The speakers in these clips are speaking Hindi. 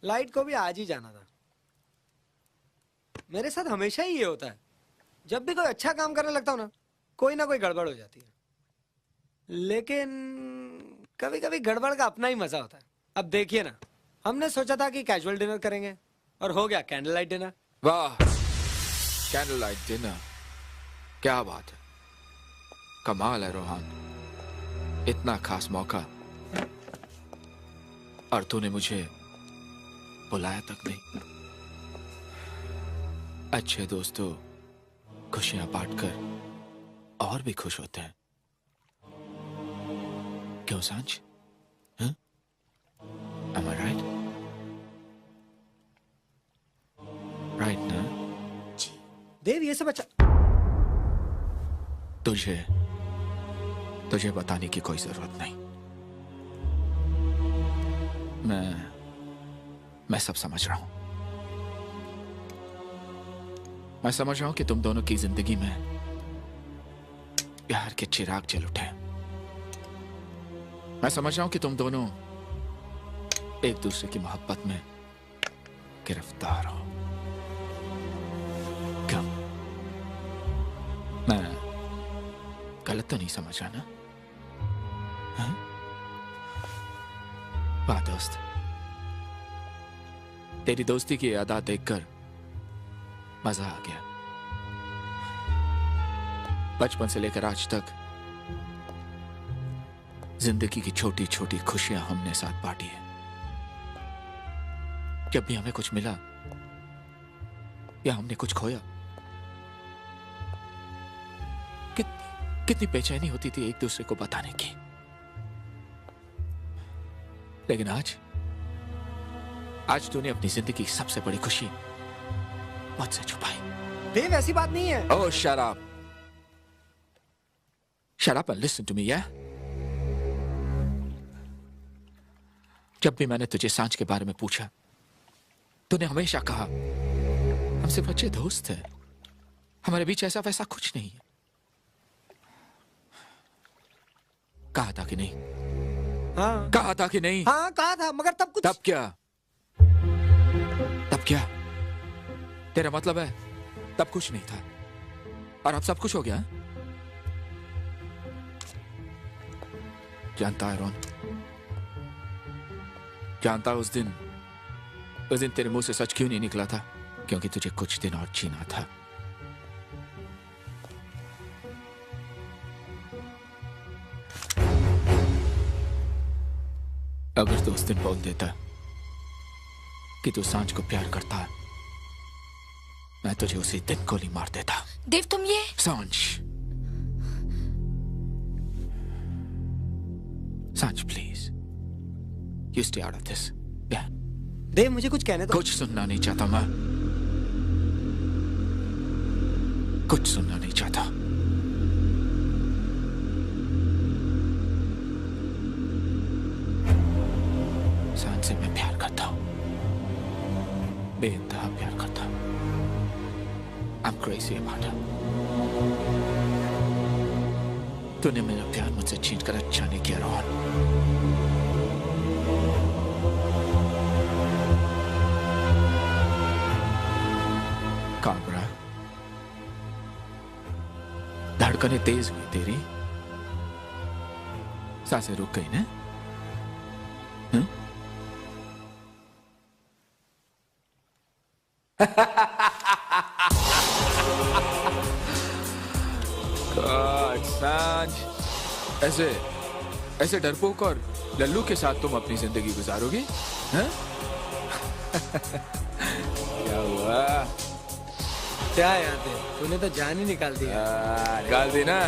लाइट को भी आज ही जाना था। मेरे साथ हमेशा ही ये होता है, जब भी कोई अच्छा काम करने लगता हूँ ना, कोई ना कोई गड़बड़ हो जाती है। लेकिन कभी कभी गड़बड़ का अपना ही मजा होता है। अब देखिए ना, हमने सोचा था कि कैजुअल डिनर करेंगे और हो गया कैंडल लाइट डिनर। वाह, कैंडल लाइट डिनर, क्या बात है, कमाल है रोहन, इतना खास मौका और तूने मुझे बुलाया तक नहीं। अच्छे दोस्तों खुशियां बांटकर और भी खुश होते हैं, क्यों सांझ? हाँ? Am I right? Right ना? देव ये सब अच्छा। तुझे बताने की कोई जरूरत नहीं। मैं सब समझ रहा हूं। मैं समझ रहा हूं कि तुम दोनों की जिंदगी में प्यार के चिराग जल उठे। मैं समझ रहा हूं कि तुम दोनों एक दूसरे की मोहब्बत में गिरफ्तार हो। क्यों? मैं गलत तो नहीं समझ रहा ना? हाँ? वाह दोस्त, तेरी दोस्ती की अदा देखकर मजा आ गया। बचपन से लेकर आज तक जिंदगी की छोटी छोटी खुशियां हमने साथ बांटी है। जब भी हमें कुछ मिला या हमने कुछ खोया, कितनी बेचैनी होती थी एक दूसरे को बताने की। लेकिन आज तूने अपनी जिंदगी की सबसे बड़ी खुशी मुझसे छुपाई। देव ऐसी बात नहीं है। Oh, shut up. Shut up and listen to me, yeah? जब भी मैंने तुझे सांझ के बारे में पूछा, तूने हमेशा कहा हम सिर्फ अच्छे दोस्त हैं, हमारे बीच ऐसा वैसा कुछ नहीं है। कहा था कि नहीं? हाँ कहा था कि नहीं? हाँ कहा था, मगर तब कुछ। तब क्या? तब क्या? तेरा मतलब है तब कुछ नहीं था और अब सब कुछ हो गया? जानता है रोन, जानता उस दिन तेरे मुंह से सच क्यों नहीं निकला था? क्योंकि तुझे कुछ दिन और जीना था। अगर तू उस दिन बोल देता कि तू सांझ को प्यार करता है, मैं तुझे उसी दिन गोली मार देता। देव तुम ये Saanjh, Saanjh please, you stay out of this. Dev मुझे कुछ कहने दो। कुछ सुनना नहीं चाहता मैं, कुछ सुनना नहीं चाहता। सांझ से मैं प्यार करता हूं, बेइंतहा प्यार करता हूं। I'm crazy about her. तूने मेरा प्यार मुझसे छीन कर अच्छा नहीं किया रोहन। काबरा, धड़कनें तेज हुई तेरी, सांसें रुक गई ना? God, सांझ, ऐसे डरपोक और लल्लू के साथ तुम अपनी जिंदगी गुजारोगी? हैं? क्या हुआ? क्या याद है, तूने तो जान ही निकाल दिया। निकाल दी ना?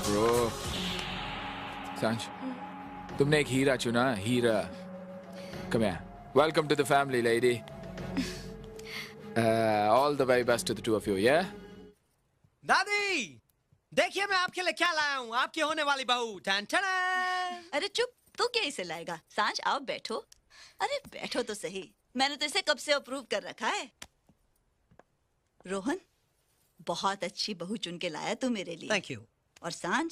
ब्रो, सांझ, तुमने एक हीरा चुना, हीरा। Come here. Welcome to the family, lady. All the very best to the two of you, yeah? दादी, देखिए मैं आपके लिए क्या लाया हूँ, आपकी होने वाली बहू। टन टन। अरे चुप, तू क्या इसे लाएगा? सांझ आओ बैठो। अरे बैठो तो सही, मैंने तो इसे कब से अप्रूव कर रखा है। रोहन, बहुत अच्छी बहू चुन के लाया तू मेरे लिए। Thank you. और सांझ,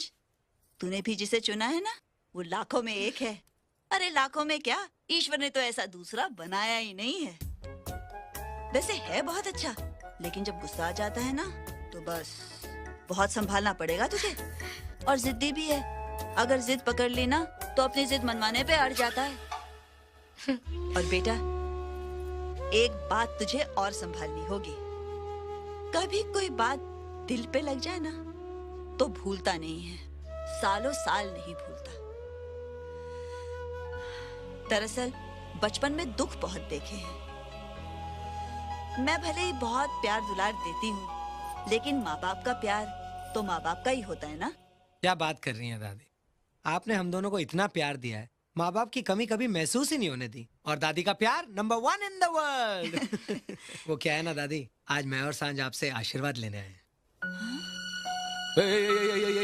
तूने भी जिसे चुना है ना, वो लाखों में एक है। अरे लाखों में क्या, ईश्वर ने तो ऐसा दूसरा बनाया ही नहीं है। वैसे है बहुत अच्छा, लेकिन जब गुस्सा आ जाता है ना तो बस बहुत संभालना पड़ेगा तुझे। और जिद्दी भी है, अगर जिद पकड़ ली ना तो अपनी जिद मनवाने पे अड़ जाता है। और बेटा, एक बात तुझे और संभालनी होगी। कभी कोई बात दिल पे लग जाए ना तो भूलता नहीं है, सालों साल नहीं भूलता। दरअसल बचपन में दुख बहुत देखे हैं। मैं भले ही बहुत प्यार दुलार देती हूँ, लेकिन माँ बाप का प्यार तो माँ बाप का ही होता है ना। क्या बात कर रही हैं दादी, आपने हम दोनों को इतना प्यार दिया है, माँ बाप की कमी कभी महसूस ही नहीं होने दी। और दादी का प्यार नंबर 1 इन द वर्ल्ड। वो क्या है ना दादी, आज मैं और सांझ आपसे आशीर्वाद लेने आए हैं।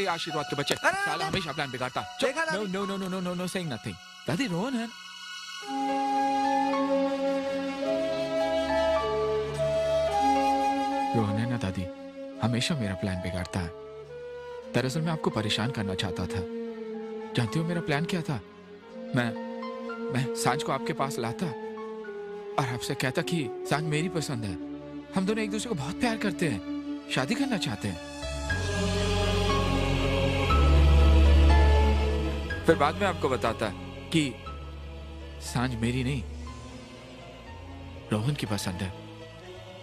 आशीर्वाद के बच्चे अरे, साला हमेशा प्लान बिगाड़ता। देखा दादी? No no no no no no saying nothing. दादी रोहन है। रोहन है ना दादी, हमेशा मेरा प्लान बिगाड़ता है। दरअसल मैं आपको परेशान करना चाहता था। जानती हो मेरा प्लान क्या था? मैं सांझ को आपके पास लाता और आपसे कहता कि सांझ मेरी पसंद है, हम दोनों एक दूसरे को बहुत प्यार करते हैं, शादी करना चाहते हैं। फिर बाद में आपको बताता कि सांझ मेरी नहीं, रोहन की पसंद है।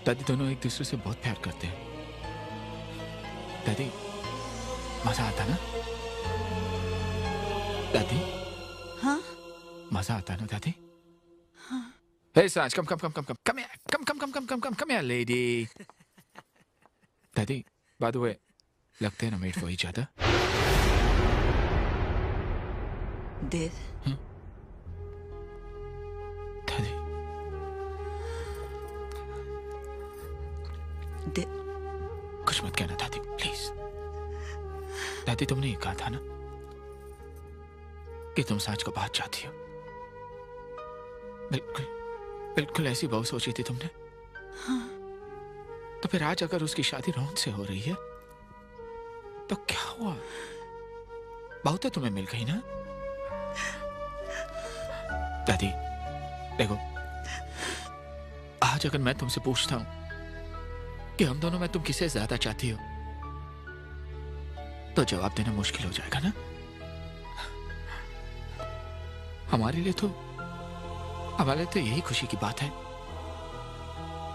दादी दोनों एक दूसरे से बहुत प्यार करते हैं। दादी मजा आता ना? दादी हाँ मजा आता ना दादी? हाँ। Hey सांझ, come here, come here lady. दादी, by the way, लगते हैं ना मेड फॉर ईच अदर? देव, दादी कुछ मत कहना दादी, प्लीज। दादी तुमने ये कहा था ना कि तुम सांझ को बहुत चाहती हो। बिल्कुल बिल्कुल ऐसी बहू सोची थी तुमने। हाँ। तो फिर आज अगर उसकी शादी रोहन से हो रही है तो क्या हुआ? बहू तो तुम्हें मिल गई ना? दादी देखो, आज अगर मैं तुमसे पूछता हूं कि हम दोनों में तुम किसे ज्यादा चाहती हो, तो जवाब देना मुश्किल हो जाएगा ना? हमारे लिए तो यही खुशी की बात है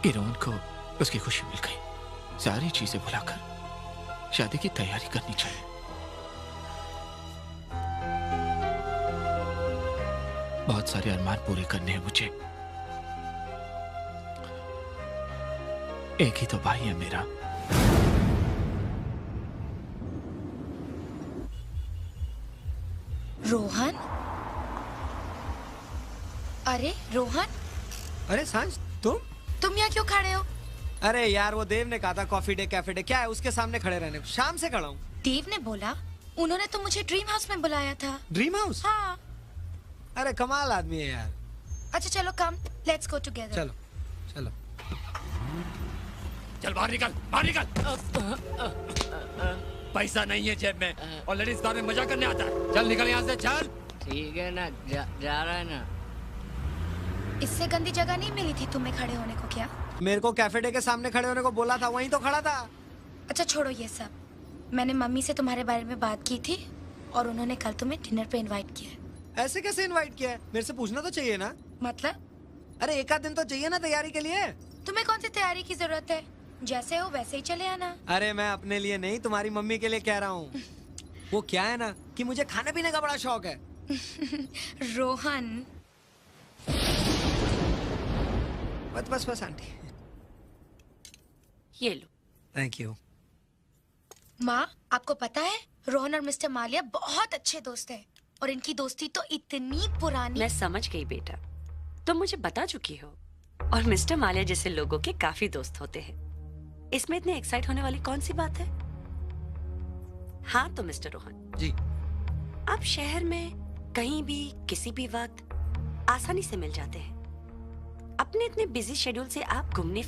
कि रोहन को उसकी खुशी मिल गई। सारी चीजें भुलाकर शादी की तैयारी करनी चाहिए। बहुत सारे अरमान पूरे करने हैं मुझे। एक ही तो भाई है मेरा। रोहन? अरे रोहन, अरे सांझ, तुम यहाँ क्यों खड़े हो? अरे यार, वो देव ने कहा था कॉफी डे कैफे डे, क्या है उसके सामने खड़े रहने को। शाम से खड़ा हूँ। देव ने बोला? उन्होंने तो मुझे ड्रीम हाउस में बुलाया था। Dream house? हाँ। अरे कमाल आदमी है यार। अच्छा चलो, कम लेट्स गो टुगेदर। चलो चलो चल बाहर निकल, बाहर निकल। पैसा नहीं है जेब में और लेडीज बार में मजा करने आता है। चल निकल यहाँ से, चल। ठीक है ना, जा रहा है ना। इससे गंदी जगह नहीं मिली थी तुम्हें खड़े होने को क्या? मेरे को कैफे डे के सामने खड़े होने को बोला था, वहीं तो खड़ा था। अच्छा छोड़ो ये सब। मैंने मम्मी से तुम्हारे बारे में बात की थी और उन्होंने कल तुम्हें डिनर पे इनवाइट किया है। ऐसे कैसे इनवाइट किया है? मेरे से पूछना तो चाहिए ना। मतलब? अरे एक आध दिन तो चाहिए ना तैयारी के लिए। तुम्हें कौन सी तैयारी की जरूरत है? जैसे हो वैसे ही चले आना। अरे मैं अपने लिए नहीं, तुम्हारी मम्मी के लिए कह रहा हूँ। वो क्या है ना कि मुझे खाने पीने का बड़ा शौक है। रोहन। बस बस आंटी। ये लो। Thank you. माँ, आपको पता है रोहन और मिस्टर मालिया बहुत अच्छे दोस्त हैं और इनकी दोस्ती तो इतनी पुरानी। मैं समझ गई बेटा, तुम मुझे बता चुकी हो। और मिस्टर मालिया जैसे लोगों के काफी दोस्त होते हैं। इसमें इतने एक्साइट होने वाली कौन सी बात है? हाँ तो मिस्टर रोहन जी, आप शहर में कहीं भी किसी भी वक्त आसानी से मिल जाते हैं। अपने इतने बिजी शेड्यूल से आप घूमने